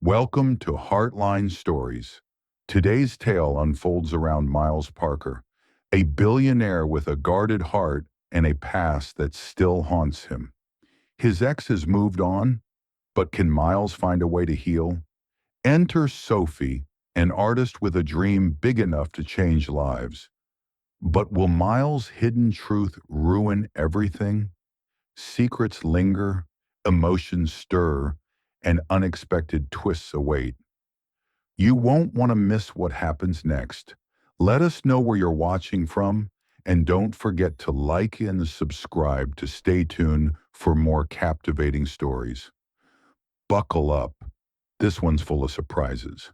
Welcome to Heartline Stories. Today's tale unfolds around Miles Parker, a billionaire with a guarded heart and a past that still haunts him. His ex has moved on, but can Miles find a way to heal? Enter Sophie, an artist with a dream big enough to change lives. But will Miles' hidden truth ruin everything? Secrets linger, emotions stir, and unexpected twists await. You won't want to miss what happens next. Let us know where you're watching from, and don't forget to like and subscribe to stay tuned for more captivating stories. Buckle up. This one's full of surprises.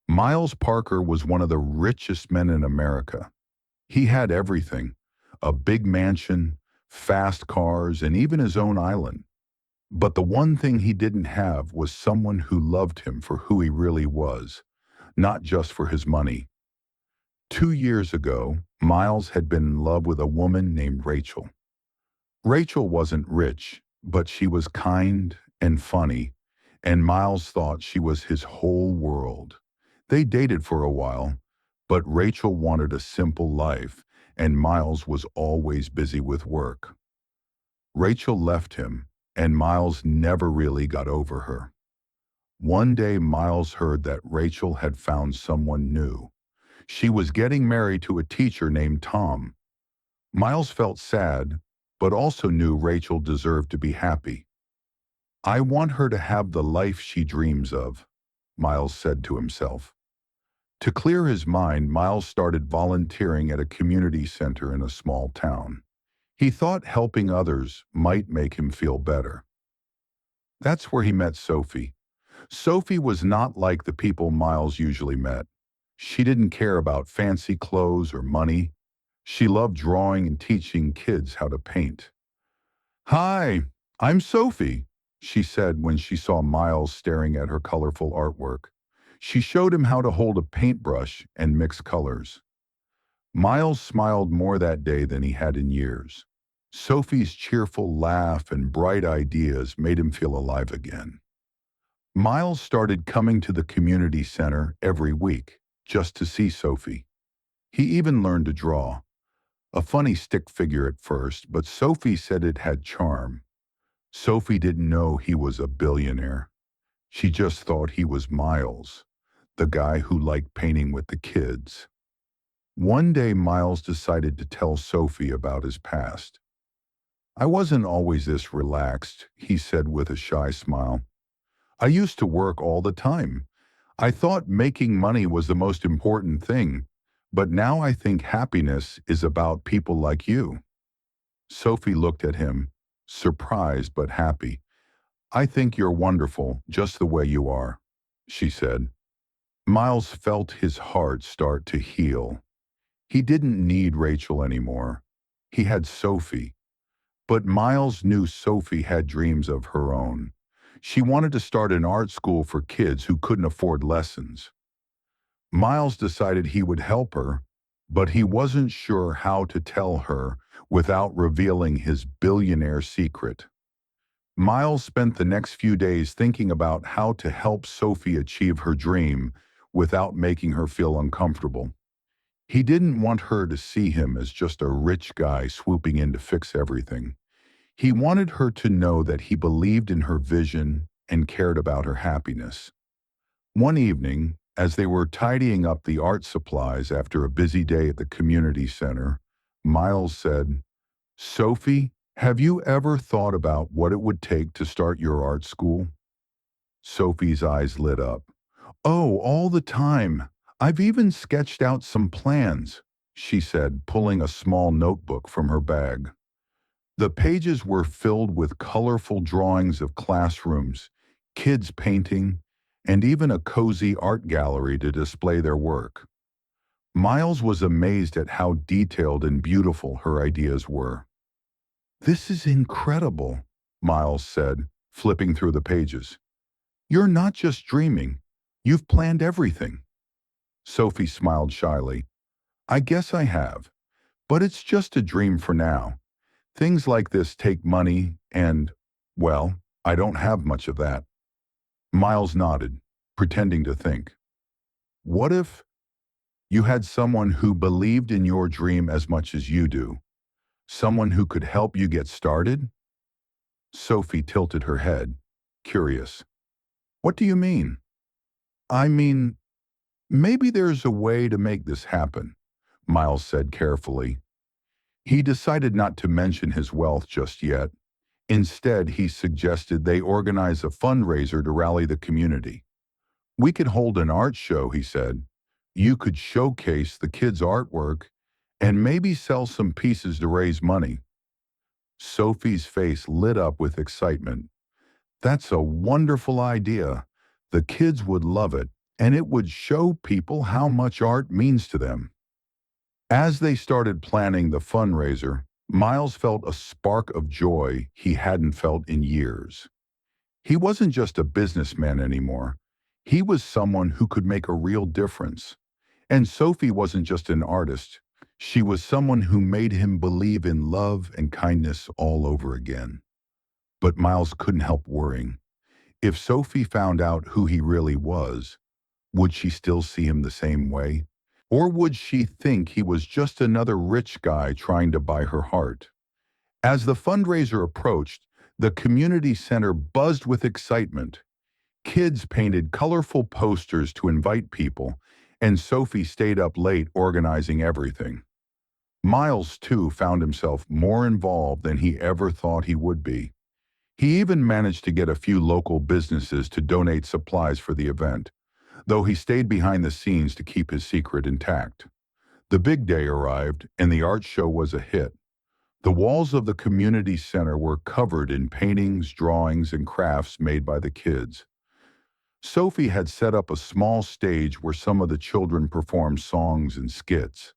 Miles Parker was one of the richest men in America. He had everything: a big mansion, fast cars, and even his own island. But the one thing he didn't have was someone who loved him for who he really was, not just for his money. 2 years ago, Miles had been in love with a woman named Rachel. Rachel wasn't rich, but she was kind and funny, and Miles thought she was his whole world. They dated for a while, but Rachel wanted a simple life, and Miles was always busy with work. Rachel left him, and Miles never really got over her. One day, Miles heard that Rachel had found someone new. She was getting married to a teacher named Tom. Miles felt sad, but also knew Rachel deserved to be happy. "I want her to have the life she dreams of," Miles said to himself. To clear his mind, Miles started volunteering at a community center in a small town. He thought helping others might make him feel better. That's where he met Sophie. Sophie was not like the people Miles usually met. She didn't care about fancy clothes or money. She loved drawing and teaching kids how to paint. "Hi, I'm Sophie," she said when she saw Miles staring at her colorful artwork. She showed him how to hold a paintbrush and mix colors. Miles smiled more that day than he had in years. Sophie's cheerful laugh and bright ideas made him feel alive again. Miles started coming to the community center every week just to see Sophie. He even learned to draw. A funny stick figure at first, but Sophie said it had charm. Sophie didn't know he was a billionaire. She just thought he was Miles, the guy who liked painting with the kids. One day, Miles decided to tell Sophie about his past. "I wasn't always this relaxed," he said with a shy smile. "I used to work all the time. I thought making money was the most important thing, but now I think happiness is about people like you." Sophie looked at him, surprised but happy. "I think you're wonderful, just the way you are," she said. Miles felt his heart start to heal. He didn't need Rachel anymore. He had Sophie. But Miles knew Sophie had dreams of her own. She wanted to start an art school for kids who couldn't afford lessons. Miles decided he would help her, but he wasn't sure how to tell her without revealing his billionaire secret. Miles spent the next few days thinking about how to help Sophie achieve her dream without making her feel uncomfortable. He didn't want her to see him as just a rich guy swooping in to fix everything. He wanted her to know that he believed in her vision and cared about her happiness. One evening, as they were tidying up the art supplies after a busy day at the community center, Miles said, "Sophie, have you ever thought about what it would take to start your art school?" Sophie's eyes lit up. "Oh, all the time. I've even sketched out some plans," she said, pulling a small notebook from her bag. The pages were filled with colorful drawings of classrooms, kids painting, and even a cozy art gallery to display their work. Miles was amazed at how detailed and beautiful her ideas were. "This is incredible," Miles said, flipping through the pages. "You're not just dreaming. You've planned everything." Sophie smiled shyly. "I guess I have, but it's just a dream for now. Things like this take money and, well, I don't have much of that." Miles nodded, pretending to think. What if you had someone who believed in your dream as much as you do? Someone who could help you get started? Sophie tilted her head, curious. What do you mean? I mean, maybe there's a way to make this happen, Miles said carefully. He decided not to mention his wealth just yet. Instead, he suggested they organize a fundraiser to rally the community. We could hold an art show, he said. You could showcase the kids' artwork and maybe sell some pieces to raise money. Sophie's face lit up with excitement. That's a wonderful idea. The kids would love it, and it would show people how much art means to them. As they started planning the fundraiser, Miles felt a spark of joy he hadn't felt in years. He wasn't just a businessman anymore. He was someone who could make a real difference. And Sophie wasn't just an artist. She was someone who made him believe in love and kindness all over again. But Miles couldn't help worrying. If Sophie found out who he really was, would she still see him the same way? Or would she think he was just another rich guy trying to buy her heart? As the fundraiser approached, the community center buzzed with excitement. Kids painted colorful posters to invite people, and Sophie stayed up late organizing everything. Miles, too, found himself more involved than he ever thought he would be. He even managed to get a few local businesses to donate supplies for the event, though he stayed behind the scenes to keep his secret intact. The big day arrived, and the art show was a hit. The walls of the community center were covered in paintings, drawings, and crafts made by the kids. Sophie had set up a small stage where some of the children performed songs and skits.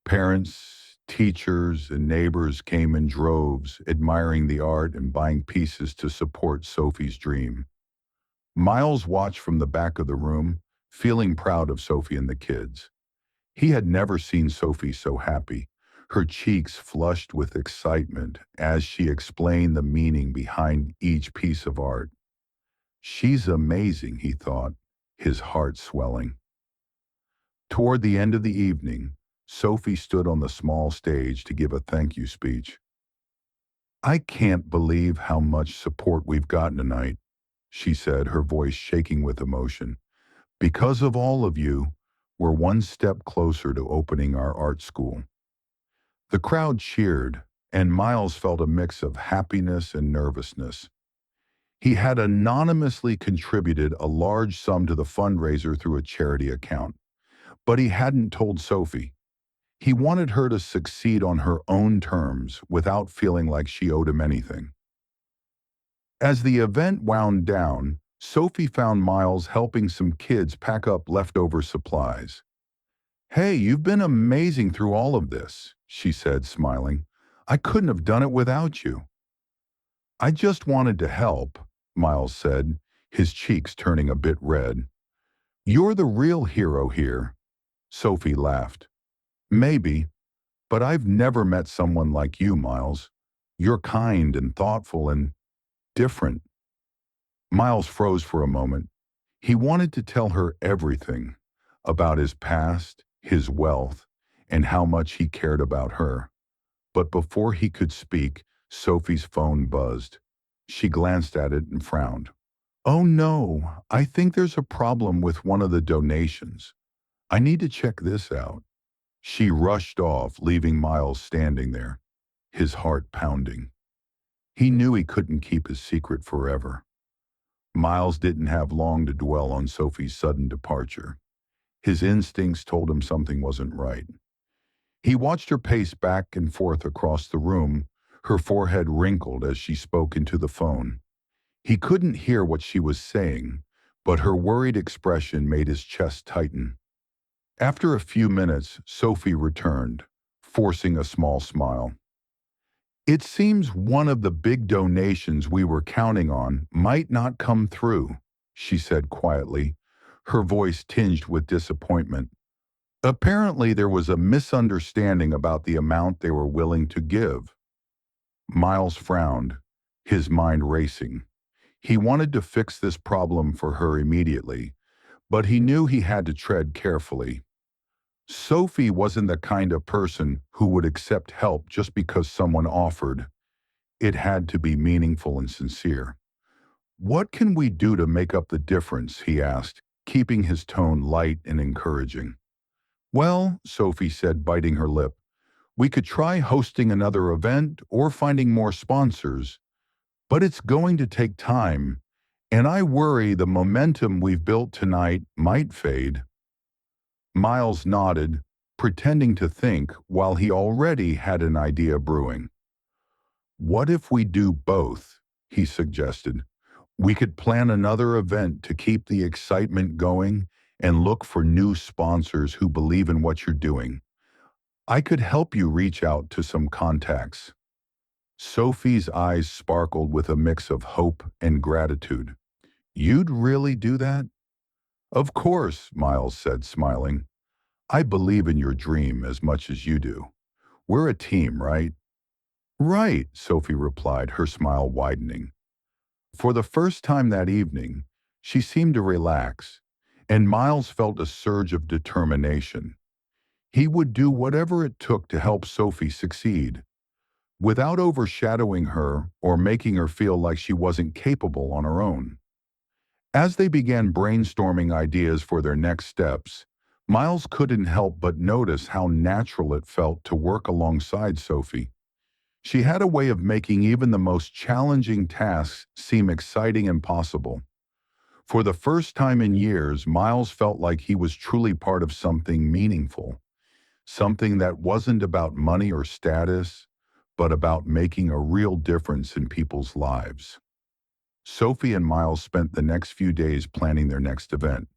Parents, teachers, and neighbors came in droves, admiring the art and buying pieces to support Sophie's dream. Miles watched from the back of the room, feeling proud of Sophie and the kids. He had never seen Sophie so happy. Her cheeks flushed with excitement as she explained the meaning behind each piece of art. She's amazing, he thought, his heart swelling. Toward the end of the evening, Sophie stood on the small stage to give a thank you speech. I can't believe how much support we've gotten tonight, she said, her voice shaking with emotion. Because of all of you, we're one step closer to opening our art school. The crowd cheered, and Miles felt a mix of happiness and nervousness. He had anonymously contributed a large sum to the fundraiser through a charity account, but he hadn't told Sophie. He wanted her to succeed on her own terms without feeling like she owed him anything. As the event wound down, Sophie found Miles helping some kids pack up leftover supplies. Hey, you've been amazing through all of this, she said, smiling. I couldn't have done it without you. I just wanted to help, Miles said, his cheeks turning a bit red. You're the real hero here. Sophie laughed. Maybe, but I've never met someone like you, Miles. You're kind and thoughtful and different. Miles froze for a moment. He wanted to tell her everything about his past, his wealth, and how much he cared about her. But before he could speak, Sophie's phone buzzed. She glanced at it and frowned. Oh no, I think there's a problem with one of the donations. I need to check this out. She rushed off, leaving Miles standing there, his heart pounding. He knew he couldn't keep his secret forever. Miles didn't have long to dwell on Sophie's sudden departure. His instincts told him something wasn't right. He watched her pace back and forth across the room, her forehead wrinkled as she spoke into the phone. He couldn't hear what she was saying, but her worried expression made his chest tighten. After a few minutes, Sophie returned, forcing a small smile. It seems one of the big donations we were counting on might not come through, she said quietly, her voice tinged with disappointment. Apparently, there was a misunderstanding about the amount they were willing to give. Miles frowned, his mind racing. He wanted to fix this problem for her immediately, but he knew he had to tread carefully. Sophie wasn't the kind of person who would accept help just because someone offered. It had to be meaningful and sincere. "What can we do to make up the difference?" he asked, keeping his tone light and encouraging. "Well," Sophie said, biting her lip, "we could try hosting another event or finding more sponsors, but it's going to take time, and I worry the momentum we've built tonight might fade." Miles nodded, pretending to think while he already had an idea brewing. "What if we do both?" he suggested. "We could plan another event to keep the excitement going and look for new sponsors who believe in what you're doing. I could help you reach out to some contacts." Sophie's eyes sparkled with a mix of hope and gratitude. "You'd really do that?" "Of course," Miles said, smiling. "I believe in your dream as much as you do. We're a team, right?" "Right," Sophie replied, her smile widening. For the first time that evening, she seemed to relax, and Miles felt a surge of determination. He would do whatever it took to help Sophie succeed, without overshadowing her or making her feel like she wasn't capable on her own. As they began brainstorming ideas for their next steps, Miles couldn't help but notice how natural it felt to work alongside Sophie. She had a way of making even the most challenging tasks seem exciting and possible. For the first time in years, Miles felt like he was truly part of something meaningful, something that wasn't about money or status, but about making a real difference in people's lives. Sophie and Miles spent the next few days planning their next event.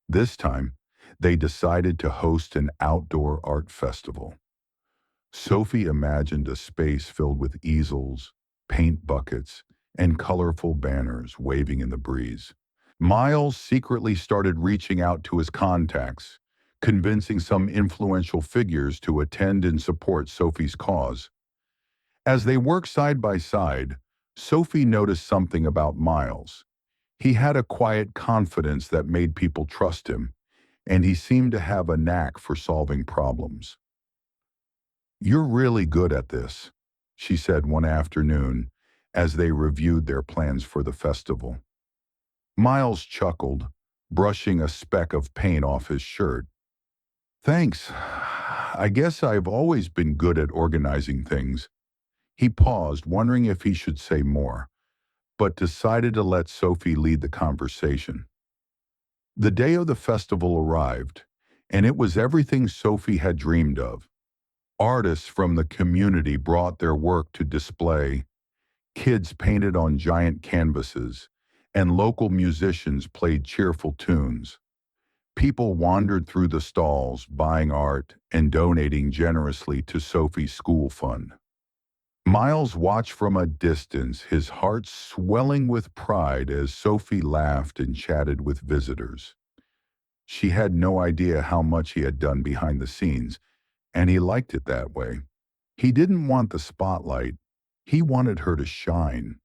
This time, they decided to host an outdoor art festival. Sophie imagined a space filled with easels, paint buckets, and colorful banners waving in the breeze. Miles secretly started reaching out to his contacts, convincing some influential figures to attend and support Sophie's cause. As they worked side by side, Sophie noticed something about Miles. He had a quiet confidence that made people trust him, and he seemed to have a knack for solving problems. "You're really good at this," she said one afternoon as they reviewed their plans for the festival. Miles chuckled, brushing a speck of paint off his shirt. "Thanks. I guess I've always been good at organizing things." He paused, wondering if he should say more, but decided to let Sophie lead the conversation. The day of the festival arrived, and it was everything Sophie had dreamed of. Artists from the community brought their work to display, kids painted on giant canvases, and local musicians played cheerful tunes. People wandered through the stalls, buying art and donating generously to Sophie's school fund. Miles watched from a distance, his heart swelling with pride as Sophie laughed and chatted with visitors. She had no idea how much he had done behind the scenes, and he liked it that way. He didn't want the spotlight. He wanted her to shine.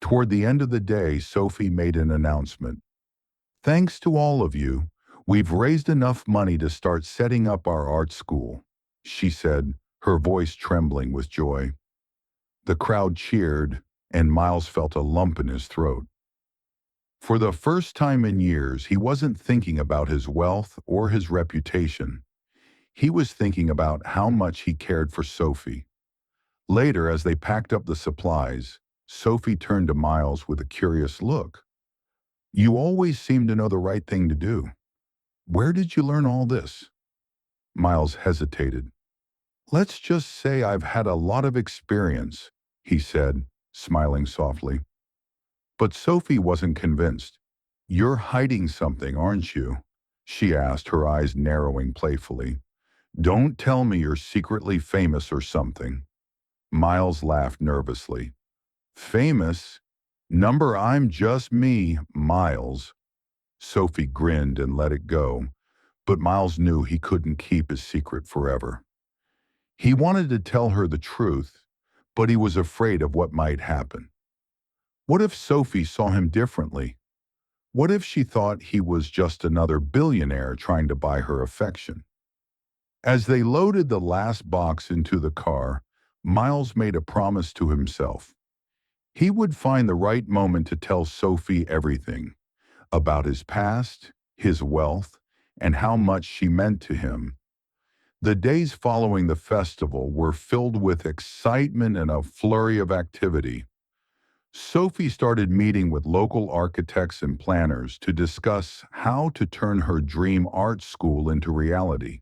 Toward the end of the day, Sophie made an announcement. "Thanks to all of you, we've raised enough money to start setting up our art school," she said, her voice trembling with joy. The crowd cheered, and Miles felt a lump in his throat. For the first time in years, he wasn't thinking about his wealth or his reputation. He was thinking about how much he cared for Sophie. Later, as they packed up the supplies, Sophie turned to Miles with a curious look. "You always seem to know the right thing to do. Where did you learn all this?" Miles hesitated. "Let's just say I've had a lot of experience," he said, smiling softly. But Sophie wasn't convinced. "You're hiding something, aren't you?" she asked, her eyes narrowing playfully. "Don't tell me you're secretly famous or something." Miles laughed nervously. "Famous? Number, I'm just me, Miles." Sophie grinned and let it go, but Miles knew he couldn't keep his secret forever. He wanted to tell her the truth, but he was afraid of what might happen. What if Sophie saw him differently? What if she thought he was just another billionaire trying to buy her affection? As they loaded the last box into the car, Miles made a promise to himself. He would find the right moment to tell Sophie everything about his past, his wealth, and how much she meant to him. The days following the festival were filled with excitement and a flurry of activity. Sophie started meeting with local architects and planners to discuss how to turn her dream art school into reality.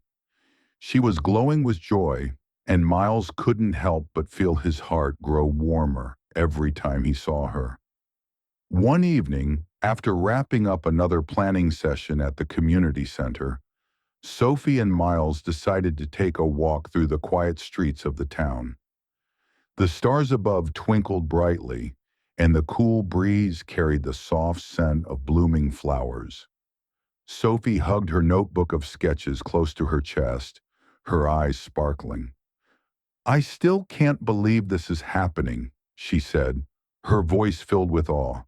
She was glowing with joy, and Miles couldn't help but feel his heart grow warmer every time he saw her. One evening, after wrapping up another planning session at the community center, Sophie and Miles decided to take a walk through the quiet streets of the town. The stars above twinkled brightly, and the cool breeze carried the soft scent of blooming flowers. Sophie hugged her notebook of sketches close to her chest, her eyes sparkling. "I still can't believe this is happening," she said, her voice filled with awe.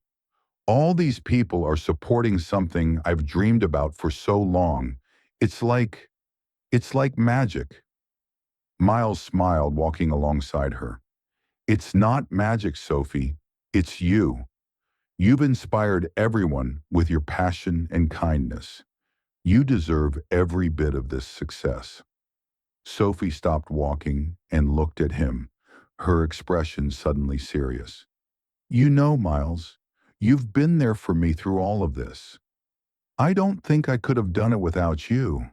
"All these people are supporting something I've dreamed about for so long. It's like, it's like magic." Miles smiled, walking alongside her. "It's not magic, Sophie. It's you. You've inspired everyone with your passion and kindness. You deserve every bit of this success." Sophie stopped walking and looked at him, her expression suddenly serious. "You know, Miles, you've been there for me through all of this. I don't think I could have done it without you."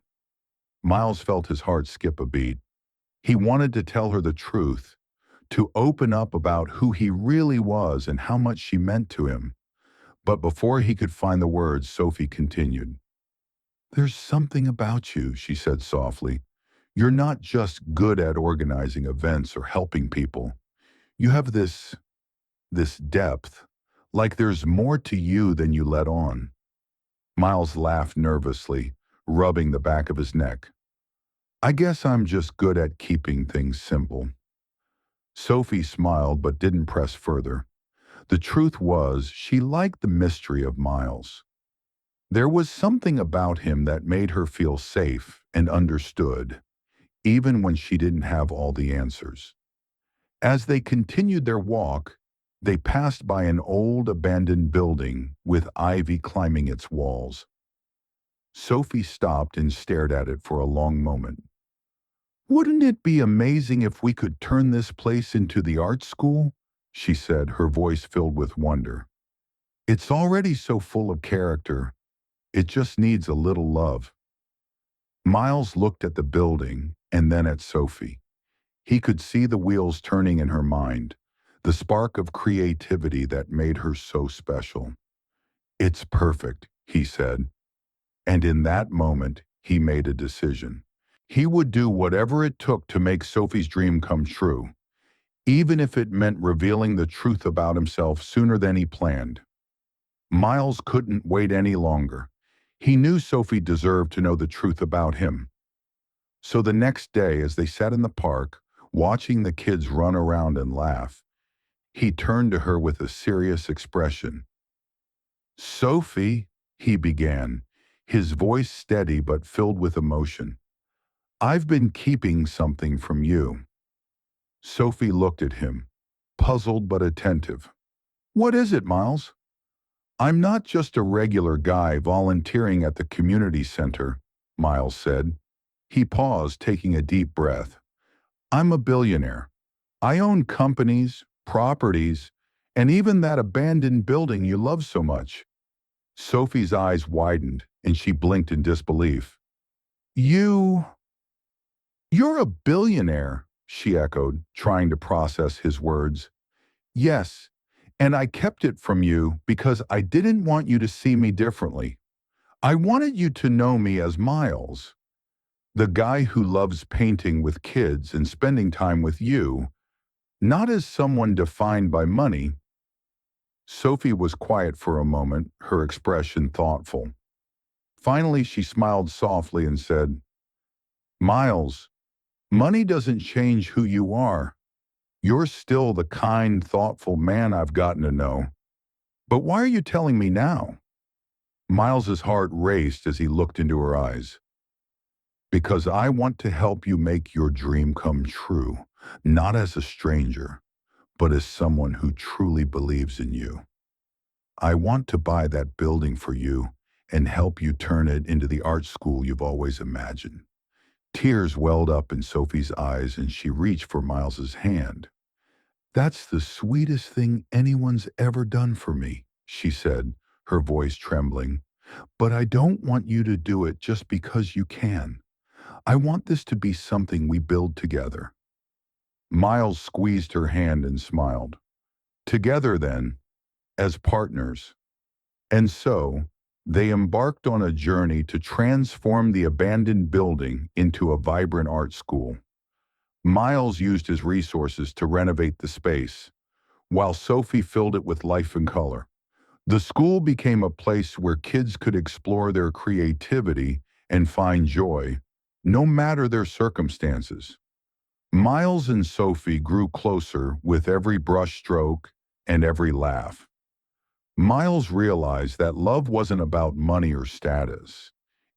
Miles felt his heart skip a beat. He wanted to tell her the truth, to open up about who he really was and how much she meant to him. But before he could find the words, Sophie continued. "There's something about you," she said softly. "You're not just good at organizing events or helping people. You have this depth, like there's more to you than you let on." Miles laughed nervously, rubbing the back of his neck. "I guess I'm just good at keeping things simple." Sophie smiled but didn't press further. The truth was, she liked the mystery of Miles. There was something about him that made her feel safe and understood, even when she didn't have all the answers. As they continued their walk, they passed by an old abandoned building with ivy climbing its walls. Sophie stopped and stared at it for a long moment. "Wouldn't it be amazing if we could turn this place into the art school?" she said, her voice filled with wonder. "It's already so full of character. It just needs a little love." Miles looked at the building and then at Sophie. He could see the wheels turning in her mind, the spark of creativity that made her so special. "It's perfect," he said. And in that moment, he made a decision. He would do whatever it took to make Sophie's dream come true, even if it meant revealing the truth about himself sooner than he planned. Miles couldn't wait any longer. He knew Sophie deserved to know the truth about him. So the next day, as they sat in the park, watching the kids run around and laugh, he turned to her with a serious expression. "Sophie," he began, his voice steady but filled with emotion, "I've been keeping something from you." Sophie looked at him, puzzled but attentive. "What is it, Miles?" "I'm not just a regular guy volunteering at the community center," Miles said. He paused, taking a deep breath. "I'm a billionaire. I own companies, properties, and even that abandoned building you love so much." Sophie's eyes widened, and she blinked in disbelief. "You... you're a billionaire," she echoed, trying to process his words. "Yes, and I kept it from you because I didn't want you to see me differently. I wanted you to know me as Miles, the guy who loves painting with kids and spending time with you, not as someone defined by money." Sophie was quiet for a moment, her expression thoughtful. Finally, she smiled softly and said, "Miles, money doesn't change who you are. You're still the kind, thoughtful man I've gotten to know." But why are you telling me now? Miles's heart raced as he looked into her eyes. Because I want to help you make your dream come true, not as a stranger, but as someone who truly believes in you. I want to buy that building for you and help you turn it into the art school you've always imagined. Tears welled up in Sophie's eyes and she reached for Miles's hand. That's the sweetest thing anyone's ever done for me, she said, her voice trembling. But I don't want you to do it just because you can. I want this to be something we build together. Miles squeezed her hand and smiled. Together, then, as partners. And so, they embarked on a journey to transform the abandoned building into a vibrant art school. Miles used his resources to renovate the space, while Sophie filled it with life and color. The school became a place where kids could explore their creativity and find joy, no matter their circumstances. Miles and Sophie grew closer with every brushstroke and every laugh. Miles realized that love wasn't about money or status.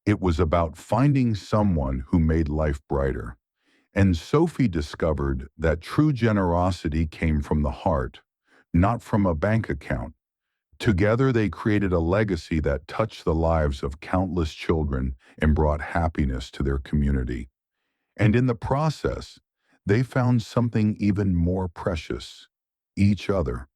It was about finding someone who made life brighter. And Sophie discovered that true generosity came from the heart, not from a bank account. Together, they created a legacy that touched the lives of countless children and brought happiness to their community. And in the process, they found something even more precious: each other.